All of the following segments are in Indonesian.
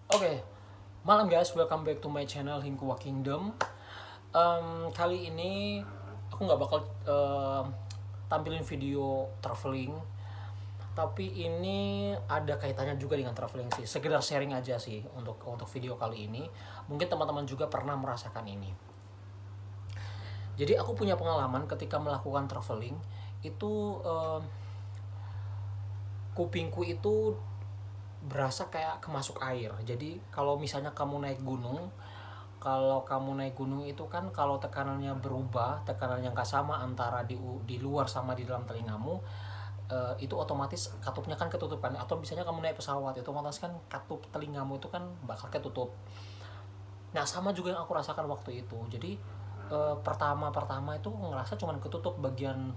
Oke, malam guys, welcome back to my channel Hingkua Kingdom. Kali ini aku nggak bakal tampilin video traveling, tapi ini ada kaitannya juga dengan traveling sih. Sekedar sharing aja sih untuk video kali ini. Mungkin teman-teman juga pernah merasakan ini. Jadi aku punya pengalaman ketika melakukan traveling itu kupingku itu berasa kayak kemasuk air. Jadi kalau misalnya kamu naik gunung, itu kan kalau tekanannya berubah, tekanannya nggak sama antara di luar sama di dalam telingamu, itu otomatis katupnya kan ketutup kan. Atau misalnya kamu naik pesawat, itu otomatis kan katup telingamu itu kan bakal ketutup. Nah sama juga yang aku rasakan waktu itu. Jadi pertama itu ngerasa cuman ketutup bagian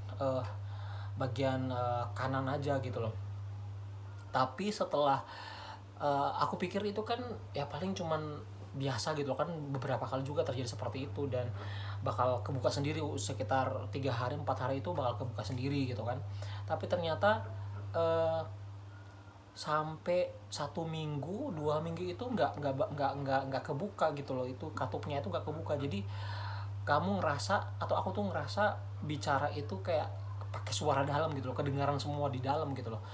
kanan aja gitu loh. Tapi setelah aku pikir itu kan ya paling cuman biasa gitu kan, beberapa kali juga terjadi seperti itu dan bakal kebuka sendiri sekitar 3 hari 4 hari itu bakal kebuka sendiri gitu kan. Tapi ternyata sampai 1 minggu 2 minggu itu nggak kebuka gitu loh, itu katupnya itu nggak kebuka. Jadi kamu ngerasa, atau aku tuh ngerasa bicara itu kayak pakai suara dalam gitu loh, kedengaran semua di dalam gitu loh.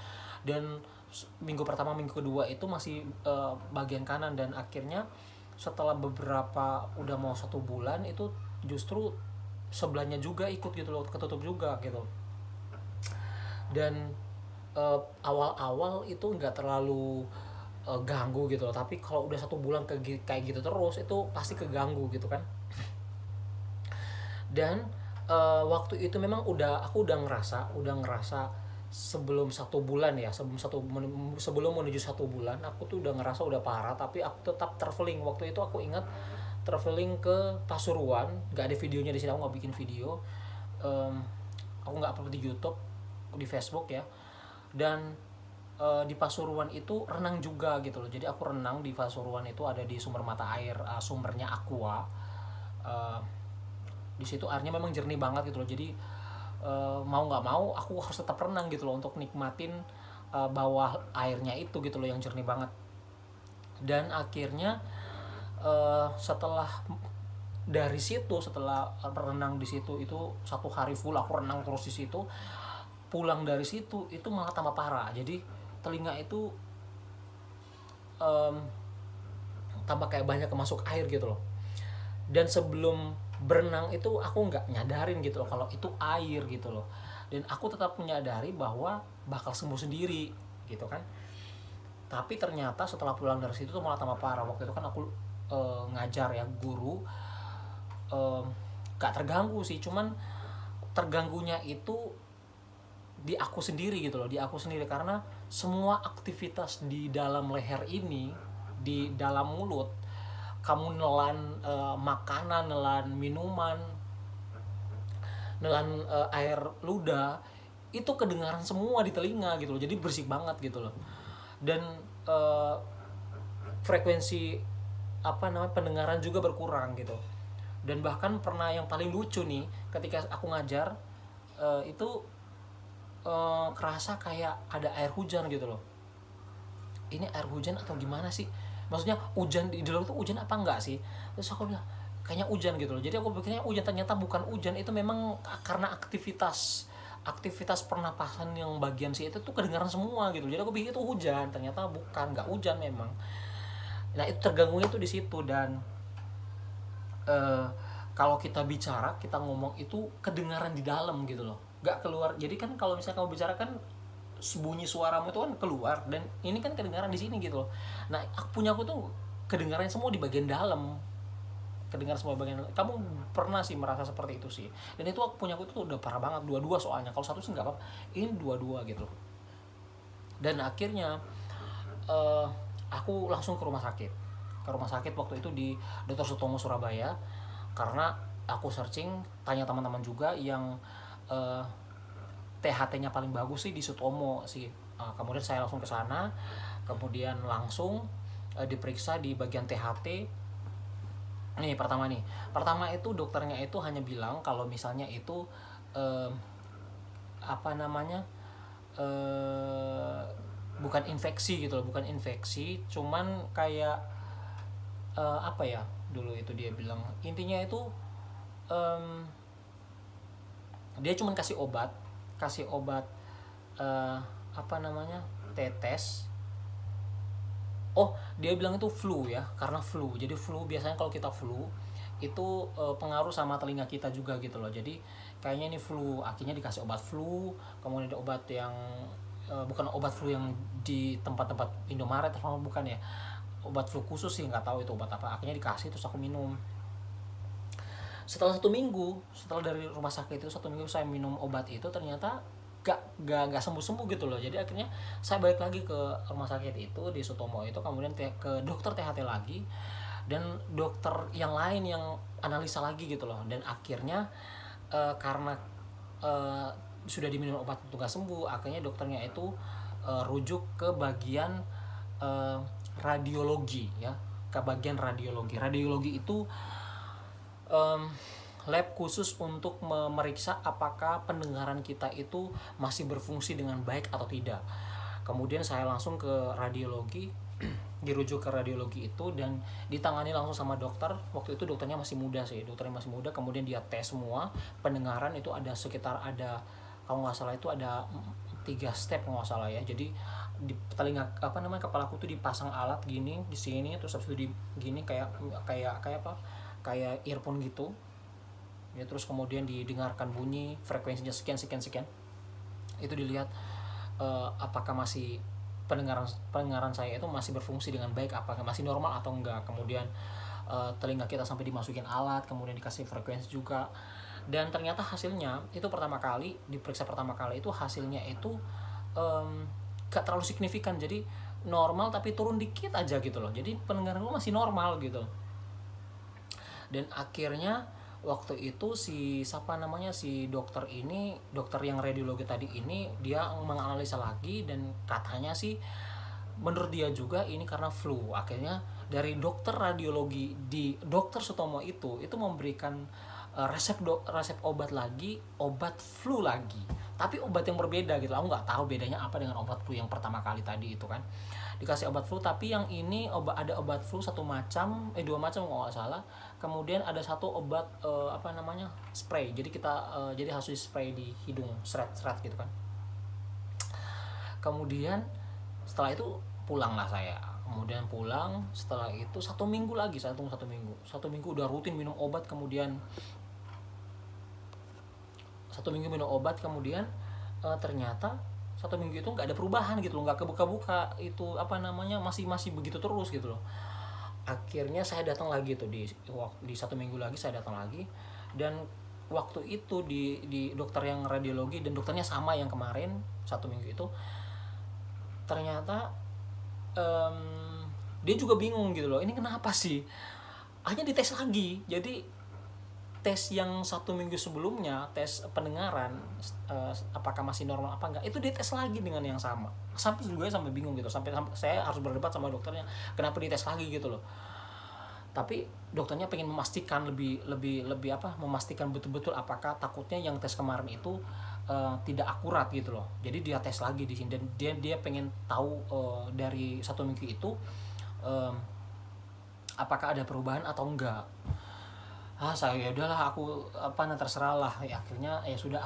Dan minggu pertama minggu kedua itu masih bagian kanan, dan akhirnya setelah beberapa udah mau 1 bulan itu justru sebelahnya juga ikut gitu loh, ketutup juga gitu. Dan awal-awal itu nggak terlalu ganggu gitu loh, tapi kalau udah 1 bulan kayak gitu terus itu pasti keganggu gitu kan. Dan waktu itu memang aku udah ngerasa sebelum 1 bulan ya, sebelum menuju 1 bulan aku tuh udah ngerasa udah parah, tapi aku tetap traveling. Waktu itu aku ingat traveling ke Pasuruan, nggak ada videonya di sini, aku nggak bikin video. Aku nggak upload di YouTube, di Facebook ya. Dan di Pasuruan itu renang juga gitu loh. Jadi aku renang di Pasuruan itu, ada di sumber mata air, sumbernya Aqua. Di situ airnya memang jernih banget gitu loh. Jadi mau nggak mau aku harus tetap renang gitu loh untuk nikmatin bawah airnya itu gitu loh yang jernih banget. Dan akhirnya setelah renang di situ itu 1 hari full aku renang terus di situ, pulang dari situ itu malah tambah parah. Jadi telinga itu tambah kayak banyak kemasuk air gitu loh. Dan sebelum berenang itu aku nggak nyadarin gitu loh kalau itu air gitu loh. Dan aku tetap menyadari bahwa bakal sembuh sendiri gitu kan. Tapi ternyata setelah pulang dari situ tuh malah tambah parah. Waktu itu kan aku ngajar ya, guru, gak terganggu sih, cuman terganggunya itu di aku sendiri gitu loh, di aku sendiri, karena semua aktivitas di dalam leher ini, di dalam mulut, kamu nelan makanan, nelan minuman, nelan air ludah, itu kedengaran semua di telinga gitu loh. Jadi berisik banget gitu loh. Dan frekuensi pendengaran juga berkurang gitu. Dan bahkan pernah yang paling lucu nih, ketika aku ngajar itu kerasa kayak ada air hujan gitu loh. Ini air hujan atau gimana sih? Maksudnya hujan di luar itu hujan apa enggak sih? Terus aku bilang kayaknya hujan gitu loh. Jadi aku pikirnya hujan, ternyata bukan hujan, itu memang karena aktivitas pernapasan yang bagian sih itu tuh kedengaran semua gitu. Jadi aku pikir itu hujan, ternyata bukan, nggak hujan memang. Nah itu terganggunya tuh di situ. Dan kalau kita bicara, kita ngomong itu kedengaran di dalam gitu loh, nggak keluar. Jadi kan kalau misalnya kamu bicara kan bunyi suaramu itu kan keluar, dan ini kan kedengaran di sini gitu loh. Nah aku tuh kedengaran semua di bagian dalam, kedengaran semua bagian dalam. Kamu pernah sih merasa seperti itu sih. Dan itu aku tuh udah parah banget, dua-dua soalnya. Kalau satu sih nggak apa-apa, ini dua-dua gitu loh. Dan akhirnya aku langsung ke rumah sakit waktu itu, di Dr. Sutomo Surabaya, karena aku searching, tanya teman-teman juga yang THT-nya paling bagus sih di Sutomo sih. Kemudian saya langsung ke sana, kemudian langsung diperiksa di bagian THT. Pertama itu dokternya itu hanya bilang kalau misalnya itu bukan infeksi gitu loh, bukan infeksi, cuman kayak apa ya dulu itu dia bilang, intinya itu em, dia cuman kasih obat apa namanya, tetes. Oh, dia bilang itu flu ya, karena flu. Jadi flu biasanya kalau kita flu itu pengaruh sama telinga kita juga gitu loh. Jadi kayaknya ini flu, akhirnya dikasih obat flu. Kemudian ada obat yang bukan obat flu yang di tempat-tempat Indomaret atau bukan ya, obat flu khusus sih, nggak tahu itu obat apa. Akhirnya dikasih, terus aku minum. Setelah 1 minggu, setelah dari rumah sakit itu 1 minggu saya minum obat itu, ternyata gak sembuh sembuh gitu loh. Jadi akhirnya saya balik lagi ke rumah sakit itu di Sutomo itu, kemudian ke dokter THT lagi dan dokter yang lain yang analisa lagi gitu loh. Dan akhirnya karena sudah diminum obat itu gak sembuh, akhirnya dokternya itu rujuk ke bagian radiologi ya, ke bagian radiologi. Radiologi itu lab khusus untuk memeriksa apakah pendengaran kita itu masih berfungsi dengan baik atau tidak. Kemudian saya langsung ke radiologi, dirujuk ke radiologi itu dan ditangani langsung sama dokter. Waktu itu dokternya masih muda sih, kemudian dia tes semua pendengaran itu, ada sekitar, ada kalau nggak salah itu ada 3 step kalau nggak salah ya. Jadi di telinga apa namanya, kepalaku tuh dipasang alat gini di sini, terus habis itu di gini kayak apa, kayak earphone gitu ya, terus kemudian didengarkan bunyi frekuensinya sekian sekian sekian, itu dilihat apakah masih pendengaran saya itu masih berfungsi dengan baik, apakah masih normal atau enggak. Kemudian telinga kita sampai dimasukin alat, kemudian dikasih frekuensi juga, dan ternyata hasilnya itu diperiksa pertama kali itu hasilnya itu gak terlalu signifikan, jadi normal tapi turun dikit aja gitu loh. Jadi pendengaran gue masih normal gitu. Dan akhirnya waktu itu si dokter yang radiologi tadi ini, dia menganalisa lagi dan katanya sih menurut dia juga ini karena flu. Akhirnya dari dokter radiologi di dokter Sutomo itu memberikan resep obat lagi, obat flu lagi, tapi obat yang berbeda gitu. Aku nggak tahu bedanya apa dengan obat flu yang pertama kali tadi itu kan. Dikasih obat flu, tapi yang ini ada obat flu 2 macam kalau nggak salah. Kemudian ada 1 obat spray. Jadi kita jadi harus spray di hidung, seret gitu kan. Kemudian setelah itu pulanglah saya. Kemudian pulang, setelah itu 1 minggu lagi, saya tunggu 1 minggu. 1 minggu udah rutin minum obat, kemudian 1 minggu minum obat, kemudian ternyata 1 minggu itu nggak ada perubahan gitu loh, nggak kebuka-buka itu masih begitu terus gitu loh. Akhirnya saya datang lagi tuh di 1 minggu lagi saya datang lagi, dan waktu itu di dokter yang radiologi, dan dokternya sama yang kemarin 1 minggu itu. Ternyata dia juga bingung gitu loh, ini kenapa sih. Akhirnya dites lagi. Jadi tes yang 1 minggu sebelumnya, tes pendengaran apakah masih normal apa enggak, itu dites lagi dengan yang sama. Sampai bingung gitu, sampai saya harus berdebat sama dokternya kenapa dites lagi gitu loh. Tapi dokternya pengen memastikan memastikan betul-betul apakah takutnya yang tes kemarin itu tidak akurat gitu loh. Jadi dia tes lagi di sini, dan dia pengen tahu dari 1 minggu itu apakah ada perubahan atau enggak. Saya ya udahlah, aku terserah lah ya. Akhirnya ya sudah,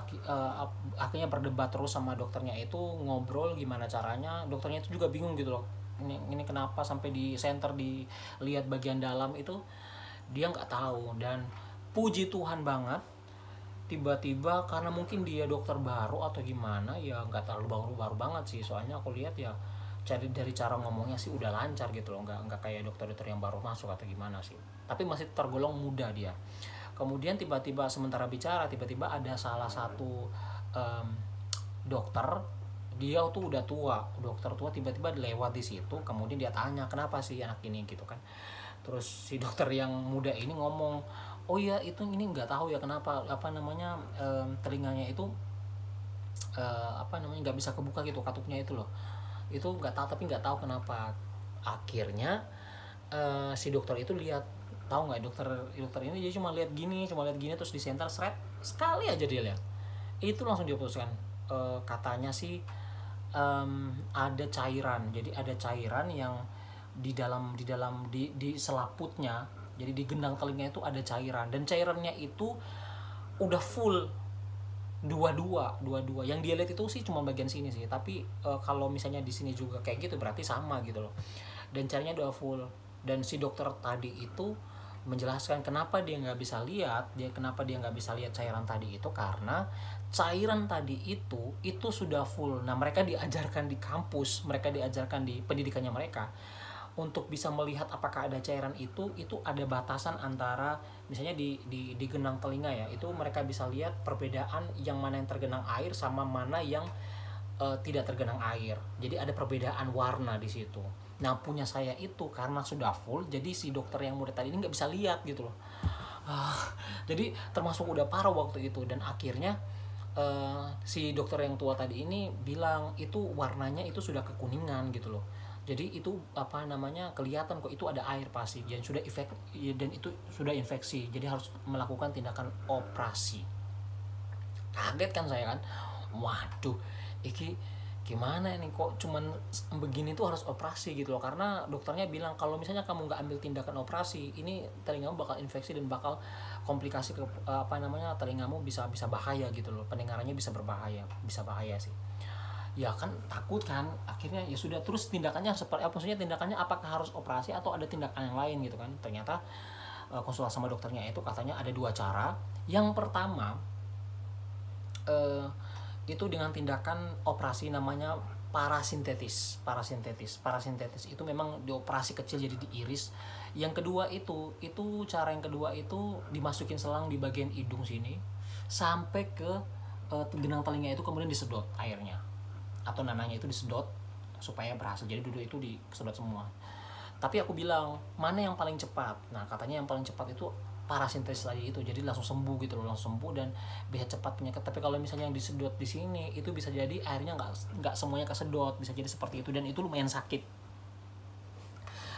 akhirnya berdebat terus sama dokternya itu, ngobrol gimana caranya. Dokternya itu juga bingung gitu loh, ini kenapa sampai di center dilihat bagian dalam itu, dia nggak tahu. Dan puji Tuhan banget, tiba-tiba karena mungkin dia dokter baru atau gimana ya, nggak terlalu baru banget sih, soalnya aku lihat ya dari cara ngomongnya sih udah lancar gitu loh, nggak kayak dokter-dokter yang baru masuk atau gimana sih, tapi masih tergolong muda dia. Kemudian tiba-tiba sementara bicara, tiba-tiba ada salah satu dokter, dia tuh udah tua, dokter tua, tiba-tiba lewat di situ. Kemudian dia tanya kenapa sih anak ini gitu kan. Terus si dokter yang muda ini ngomong, oh iya itu ini nggak tahu ya kenapa telinganya itu nggak bisa kebuka gitu, katupnya itu loh, itu nggak tahu, tapi nggak tahu kenapa. Akhirnya si dokter itu lihat, tahu nggak, dokter ini dia cuma lihat gini terus di center sekali aja dia lihat, itu langsung dia putuskan, katanya sih ada cairan. Jadi ada cairan yang di selaputnya, jadi di gendang telinga itu ada cairan, dan cairannya itu udah full dua-dua. Yang dia lihat itu sih cuma bagian sini sih, tapi kalau misalnya di sini juga kayak gitu berarti sama gitu loh, dan cairannya udah full. Dan si dokter tadi itu menjelaskan kenapa dia nggak bisa lihat cairan tadi itu, karena cairan tadi itu sudah full. Nah, mereka diajarkan di kampus, mereka diajarkan di pendidikannya mereka untuk bisa melihat apakah ada cairan itu ada batasan antara misalnya di genang telinga ya, itu mereka bisa lihat perbedaan yang mana yang tergenang air sama mana yang tidak tergenang air. Jadi ada perbedaan warna di situ. Nah, punya saya itu karena sudah full, jadi si dokter yang muda tadi ini nggak bisa lihat gitu loh. Jadi termasuk udah parah waktu itu, dan akhirnya si dokter yang tua tadi ini bilang itu warnanya itu sudah kekuningan gitu loh. Jadi itu kelihatan kok itu ada air pasti, dan itu sudah infeksi, jadi harus melakukan tindakan operasi. Kaget kan saya kan, waduh, iki gimana ini kok cuman begini tuh harus operasi gitu loh. Karena dokternya bilang kalau misalnya kamu nggak ambil tindakan operasi, ini telingamu bakal infeksi dan bakal komplikasi ke telingamu bisa bahaya gitu loh, pendengarannya bisa bahaya sih. Ya kan takut kan, akhirnya ya sudah, terus tindakannya seperti apa, maksudnya tindakannya apakah harus operasi atau ada tindakan yang lain gitu kan. Ternyata konsultasi sama dokternya itu katanya ada 2 cara. Yang pertama itu dengan tindakan operasi namanya parasintetis itu memang dioperasi kecil, jadi diiris. Yang kedua itu cara yang kedua itu dimasukin selang di bagian hidung sini sampai ke genang telinga itu, kemudian disedot airnya atau nananya itu disedot supaya berhasil. Jadi dulu itu disedot semua. Tapi aku bilang mana yang paling cepat? Nah, katanya yang paling cepat itu parasintesis tadi itu, jadi langsung sembuh gitu loh, langsung sembuh dan bisa cepat penyakit. Tapi kalau misalnya yang disedot di sini itu bisa jadi airnya nggak semuanya kesedot, bisa jadi seperti itu, dan itu lumayan sakit.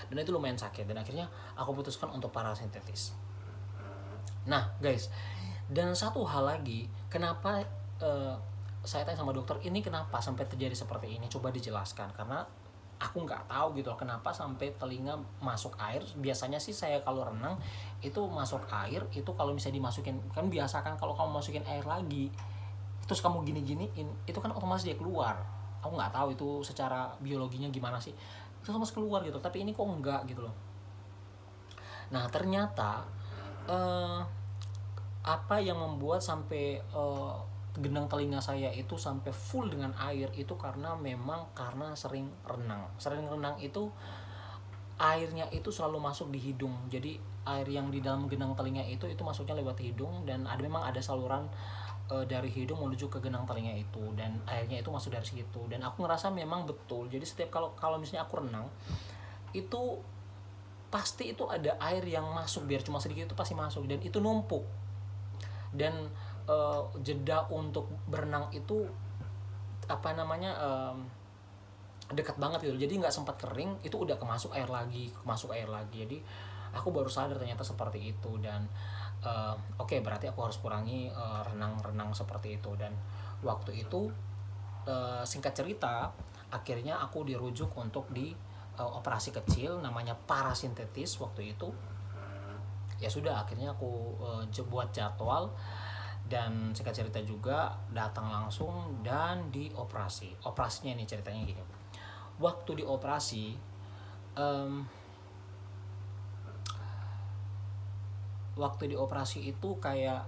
Dan akhirnya aku putuskan untuk parasintetis. Nah guys, dan satu hal lagi, kenapa saya tanya sama dokter, ini kenapa sampai terjadi seperti ini, coba dijelaskan. Karena aku nggak tahu gitu loh kenapa sampai telinga masuk air. Biasanya sih saya kalau renang itu masuk air itu kalau misalnya dimasukin, kan biasa kan kalau kamu masukin air lagi terus kamu gini-giniin itu kan otomatis dia keluar. Aku nggak tahu itu secara biologinya gimana sih, itu otomatis keluar gitu, tapi ini kok enggak gitu loh. Nah, ternyata apa yang membuat sampai genang telinga saya itu sampai full dengan air itu karena sering renang itu airnya itu selalu masuk di hidung. Jadi air yang di dalam genang telinga itu masuknya lewat hidung, dan memang ada saluran dari hidung menuju ke genang telinga itu, dan airnya itu masuk dari situ. Dan aku ngerasa memang betul, jadi setiap kalau misalnya aku renang itu pasti itu ada air yang masuk, biar cuma sedikit itu pasti masuk, dan itu numpuk. Dan jeda untuk berenang itu dekat banget gitu, jadi nggak sempat kering itu udah masuk air lagi. Jadi aku baru sadar ternyata seperti itu. Dan oke, berarti aku harus kurangi renang seperti itu. Dan waktu itu singkat cerita akhirnya aku dirujuk untuk di operasi kecil namanya parasintetis waktu itu. Ya sudah, akhirnya aku buat jadwal, dan singkat cerita juga datang langsung dan dioperasi. Operasinya ini ceritanya gini, waktu dioperasi itu kayak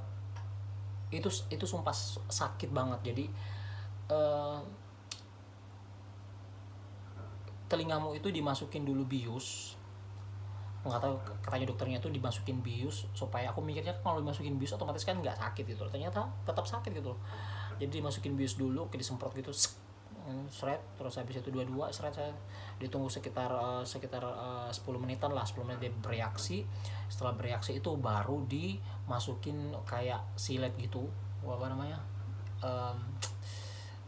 itu sumpah sakit banget. Jadi telingamu itu dimasukin dulu bius, nggak tahu katanya dokternya tuh dimasukin bius, supaya aku mikirnya kalau dimasukin bius otomatis kan nggak sakit gitu, ternyata tetap sakit gitu. Jadi dimasukin bius dulu, kayak disemprot gitu, seret, terus habis itu dua seret, saya ditunggu sekitar 10 menitan lah, 10 menit dia bereaksi. Setelah bereaksi itu baru dimasukin kayak silet gitu,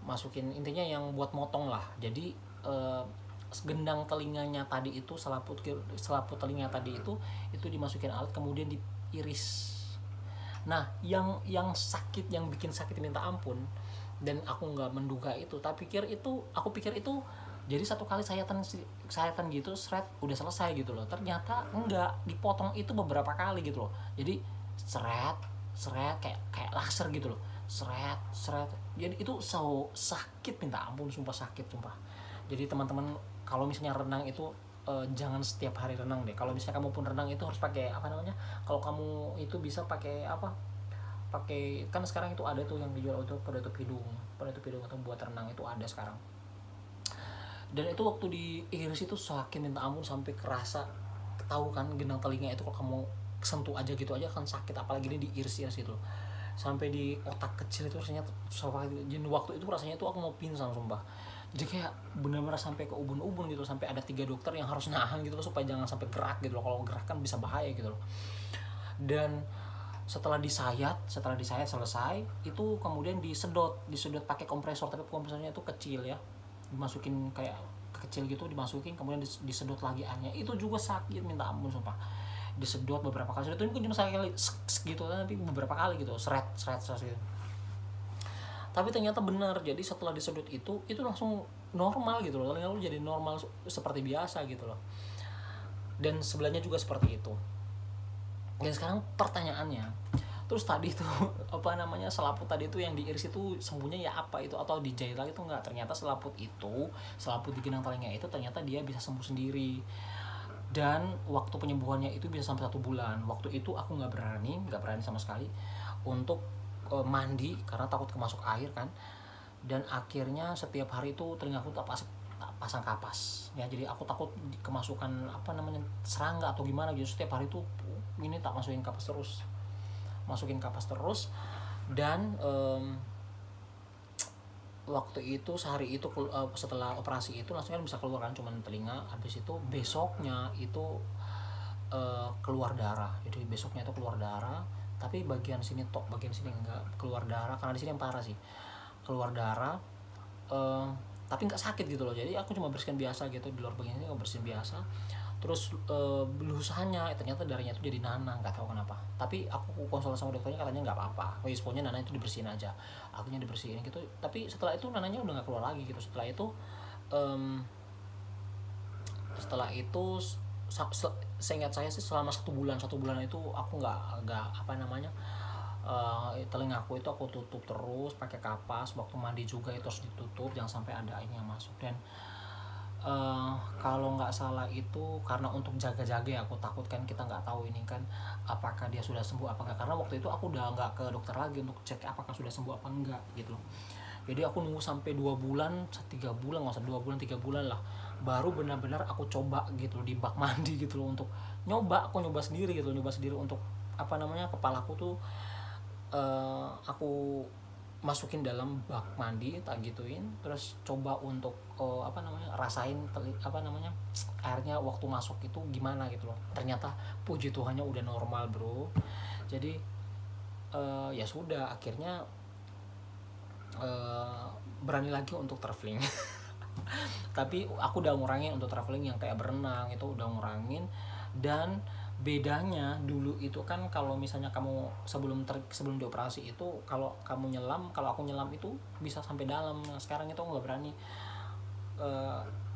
masukin intinya yang buat motong lah. Jadi gendang telinganya tadi itu, selaput telinga tadi itu dimasukin alat kemudian diiris. Nah, yang sakit, yang bikin sakit minta ampun dan aku nggak menduga itu. Aku pikir itu jadi satu kali sayatan gitu seret udah selesai gitu loh. Ternyata enggak, dipotong itu beberapa kali gitu loh. Jadi seret seret kayak laser gitu loh, seret seret. Jadi itu sakit minta ampun, sumpah sakit sumpah. Jadi teman-teman kalau misalnya renang itu jangan setiap hari renang deh. Kalau misalnya kamu pun renang itu harus pakai apa namanya, kalau kamu itu bisa pakai apa, pakai kan sekarang itu ada tuh yang dijual untuk penutup hidung atau buat renang itu ada sekarang. Dan itu waktu diiris itu sakit minta ampun, sampai kerasa, tahu kan genang telinga itu kalau kamu sentuh aja gitu aja kan sakit, apalagi ini diiris-iris itu loh. Sampai di otak kecil itu rasanya jadi waktu itu rasanya itu aku mau pingsan sumpah. Jadi kayak benar-benar sampai ke ubun-ubun gitu, sampai ada 3 dokter yang harus nahan gitu loh supaya jangan sampai gerak gitu loh. Kalau gerak kan bisa bahaya gitu loh. Dan setelah disayat selesai itu kemudian disedot pakai kompresor, tapi kompresornya itu kecil ya, dimasukin kayak kecil gitu, dimasukin kemudian disedot lagi airnya. Itu juga sakit minta ampun sumpah. Disedot beberapa kali, itu mungkin cuma sekali gitu, tapi beberapa kali gitu, seret gitu. Tapi ternyata benar, jadi setelah disedot itu langsung normal gitu loh, lalu jadi normal seperti biasa gitu loh. Dan sebelahnya juga seperti itu. Dan sekarang pertanyaannya, terus tadi tuh apa namanya, selaput tadi itu yang diiris itu sembuhnya ya apa itu, atau dijahit lagi tuh enggak? Ternyata selaput di genang telinga itu ternyata dia bisa sembuh sendiri. Dan waktu penyembuhannya itu bisa sampai 1 bulan. Waktu itu aku nggak berani sama sekali untuk mandi karena takut kemasuk air kan. Dan akhirnya setiap hari itu telingaku tak pasang kapas ya, jadi aku takut kemasukan apa namanya serangga atau gimana gitu. Setiap hari itu ini tak masukin kapas terus. Dan waktu itu sehari itu setelah operasi itu langsung kan bisa keluar kan, cuman telinga. Habis itu besoknya itu keluar darah. Jadi besoknya itu keluar darah, tapi bagian sini enggak keluar darah, karena di sini yang parah sih, keluar darah. Tapi nggak sakit gitu loh. Jadi aku cuma bersihin biasa gitu, di luar bagian ini bersihin biasa. Terus belusahnya ternyata darahnya itu jadi nanah, nggak tahu kenapa. Tapi aku konsultasi sama dokternya, katanya nggak apa-apa, pokoknya nanah itu dibersihin aja. Akhirnya dibersihin gitu, tapi setelah itu nanahnya udah nggak keluar lagi gitu. Setelah itu seingat saya sih selama 1 bulan itu aku nggak apa namanya, telingaku itu aku tutup terus pakai kapas. Waktu mandi juga itu harus ditutup, jangan sampai ada air yang masuk. Dan kalau nggak salah itu karena untuk jaga-jaga ya, aku takut kan, kita nggak tahu ini kan apakah dia sudah sembuh apa enggak, karena waktu itu aku udah nggak ke dokter lagi untuk cek apakah sudah sembuh apa enggak gitu loh. Jadi aku nunggu sampai 2 bulan 3 bulan, nggak usah 2 bulan 3 bulan lah, baru benar-benar aku coba gitu loh di bak mandi gitu loh, untuk aku nyoba sendiri untuk apa namanya, kepalaku tuh aku masukin dalam bak mandi, tak gituin, terus coba untuk apa namanya, rasain apa namanya airnya waktu masuk itu gimana gitu loh. Ternyata puji Tuhannya udah normal bro. Jadi ya sudah, akhirnya berani lagi untuk traveling. Tapi aku udah ngurangin untuk traveling yang kayak berenang, itu udah ngurangin. Dan bedanya dulu itu kan, kalau misalnya kamu sebelum dioperasi itu, kalau aku nyelam itu bisa sampai dalam. Nah, sekarang itu nggak berani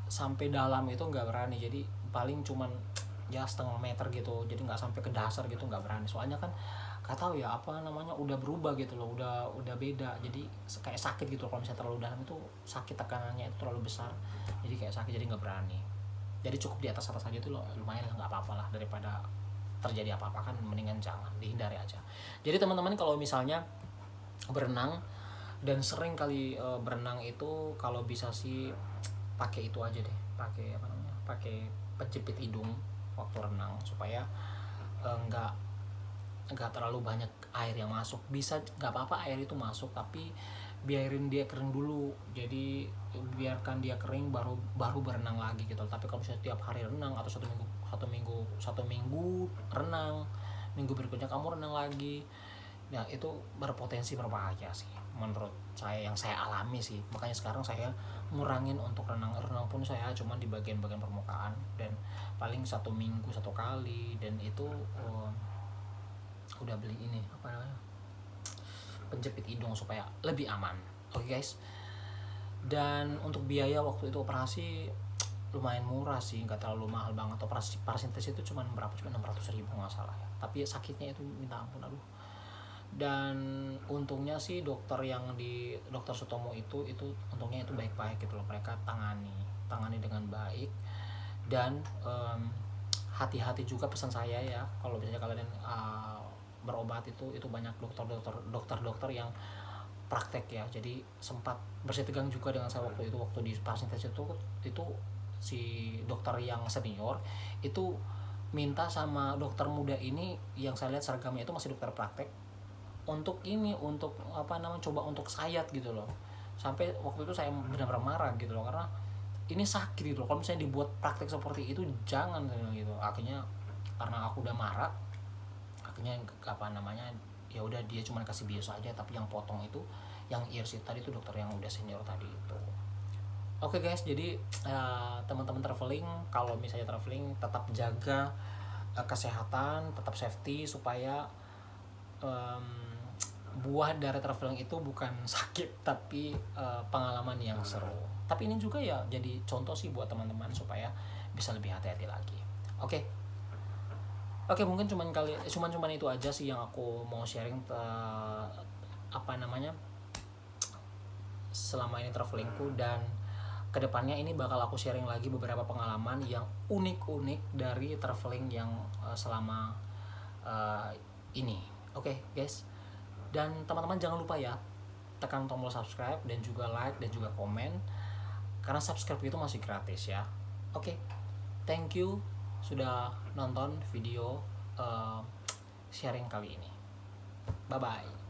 sampai dalam, itu nggak berani. Jadi paling cuman ya setengah meter gitu, jadi nggak sampai ke dasar gitu, nggak berani. Soalnya kan nggak tahu ya apa namanya, udah berubah gitu loh, udah beda. Jadi kayak sakit gitu kalau misalnya terlalu dalam, itu sakit, tekanannya itu terlalu besar, jadi kayak sakit, jadi nggak berani. Jadi cukup di atas aja itu loh, lumayan lah, nggak apa-apa lah, daripada terjadi apa-apa kan, mendingan jangan, dihindari aja. Jadi teman-teman kalau misalnya berenang dan sering kali berenang itu, kalau bisa sih pakai itu aja deh, pakai apa namanya, pakai penjepit hidung waktu renang, supaya nggak terlalu banyak air yang masuk. Bisa nggak apa-apa air itu masuk, tapi biarin dia kering dulu. Jadi biarkan dia kering baru berenang lagi gitu. Tapi kalau misalnya tiap hari renang, atau satu minggu renang, minggu berikutnya kamu renang lagi, ya itu berpotensi berbahaya sih menurut saya, yang saya alami sih. Makanya sekarang saya ngurangin untuk renang pun saya cuma di bagian-bagian permukaan, dan paling 1 minggu 1 kali. Dan itu udah beli ini apa namanya, penjepit hidung supaya lebih aman. Oke guys, dan untuk biaya waktu itu operasi lumayan murah sih, nggak terlalu mahal banget. Operasi parasintesis itu cuma berapa, cuma 600.000 nggak salah ya, tapi sakitnya itu minta ampun. Aduh. Dan untungnya sih dokter Sutomo itu untungnya itu baik-baik gitu loh, mereka tangani dengan baik. Dan hati-hati juga pesan saya ya, kalau misalnya kalian berobat itu banyak dokter yang praktek ya, jadi sempat bersitegang juga dengan saya waktu di parasintesis itu si dokter yang senior itu minta sama dokter muda ini yang saya lihat seragamnya itu masih dokter praktek untuk coba untuk sayat gitu loh. Sampai waktu itu saya benar-benar marah gitu loh, karena ini sakit gitu loh, kalau misalnya dibuat praktek seperti itu jangan gitu. Akhirnya karena aku udah marah, akhirnya ya udah dia cuma kasih bius aja, tapi yang potong itu yang earship tadi itu dokter yang udah senior tadi itu. Oke guys, jadi teman-teman traveling, kalau misalnya traveling tetap jaga kesehatan, tetap safety, supaya buah dari traveling itu bukan sakit tapi pengalaman yang seru. Tapi ini juga ya jadi contoh sih buat teman-teman supaya bisa lebih hati-hati lagi. Oke, mungkin cuman itu aja sih yang aku mau sharing selama ini travelingku, dan kedepannya ini bakal aku sharing lagi beberapa pengalaman yang unik-unik dari traveling yang selama ini. Oke, guys. Dan teman-teman jangan lupa ya, tekan tombol subscribe dan juga like dan juga komen, karena subscribe itu masih gratis ya. Oke, thank you sudah nonton video sharing kali ini. Bye bye.